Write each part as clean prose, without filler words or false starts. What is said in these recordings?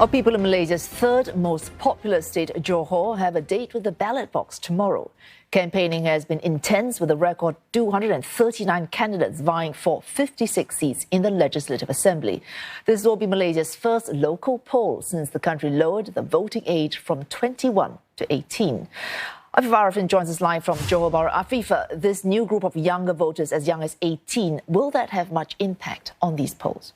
Our people in Malaysia's third most populous state, Johor, have a date with the ballot box tomorrow. Campaigning has been intense with a record 239 candidates vying for 56 seats in the Legislative Assembly. This will be Malaysia's first local poll since the country lowered the voting age from 21 to 18. Afifa Arifin joins us live from Johor Bahru. Afifa, this new group of younger voters as young as 18, will that have much impact on these polls?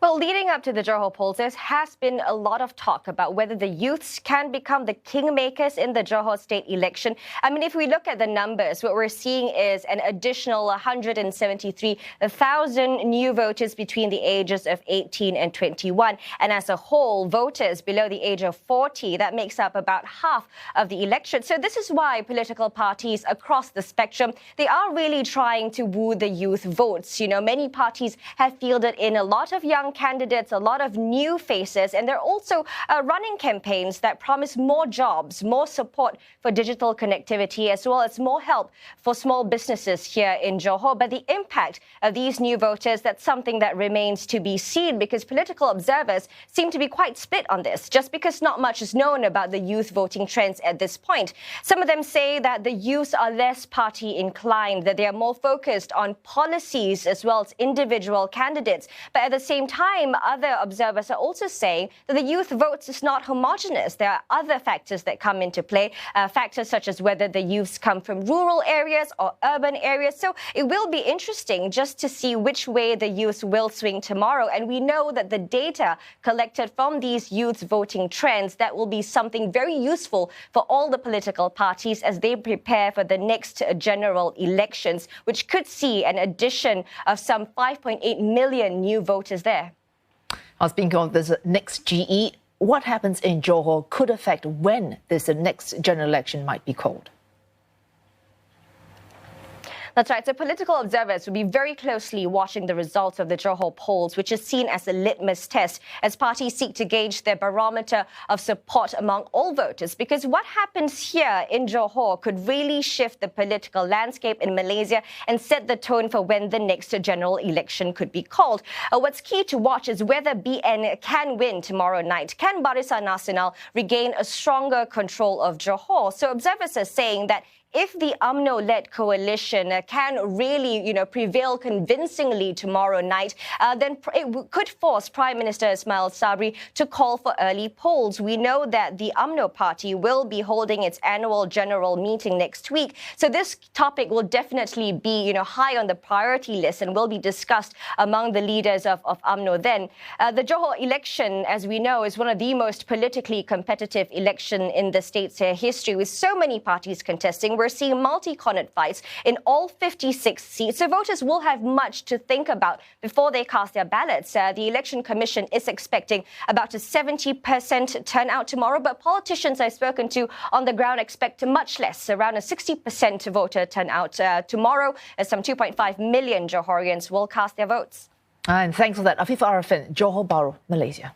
Well, leading up to the Johor polls, there has been a lot of talk about whether the youths can become the kingmakers in the Johor state election. I mean, if we look at the numbers, what we're seeing is an additional 173,000 new voters between the ages of 18 and 21. And as a whole, voters below the age of 40, that makes up about half of the election. So this is why political parties across the spectrum, they are really trying to woo the youth votes. You know, many parties have fielded in a lot of young candidates, a lot of new faces, and they're also running campaigns that promise more jobs, more support for digital connectivity, as well as more help for small businesses here in Johor. But the impact of these new voters, that's something that remains to be seen, because political observers seem to be quite split on this, just because not much is known about the youth voting trends at this point. Some of them say that the youths are less party inclined, that they are more focused on policies as well as individual candidates. But at the same time, other observers are also saying that the youth votes is not homogenous. There are other factors that come into play, factors such as whether the youths come from rural areas or urban areas. So it will be interesting just to see which way the youths will swing tomorrow. And we know that the data collected from these youth voting trends, that will be something very useful for all the political parties as they prepare for the next general elections, which could see an addition of some 5.8 million new voters there. Speaking of this next GE, what happens in Johor could affect when this next general election might be called. That's right. So political observers will be very closely watching the results of the Johor polls, which is seen as a litmus test as parties seek to gauge their barometer of support among all voters. Because what happens here in Johor could really shift the political landscape in Malaysia and set the tone for when the next general election could be called. What's key to watch is whether BN can win tomorrow night. Can Barisan Nasional regain a stronger control of Johor? So observers are saying that if the UMNO-led coalition can really, prevail convincingly tomorrow night, then it could force Prime Minister Ismail Sabri to call for early polls. We know that the UMNO party will be holding its annual general meeting next week. So this topic will definitely be, high on the priority list and will be discussed among the leaders of UMNO then. The Johor election, as we know, is one of the most politically competitive elections in the state's history, with so many parties contesting. We're seeing multi-cornered fights in all 56 seats, so voters will have much to think about before they cast their ballots. The Election Commission is expecting about a 70% turnout tomorrow, but politicians I've spoken to on the ground expect much less, around a 60% voter turnout tomorrow, as some 2.5 million Johorians will cast their votes. And thanks for that, Afifa Arifin, Johor Bahru, Malaysia.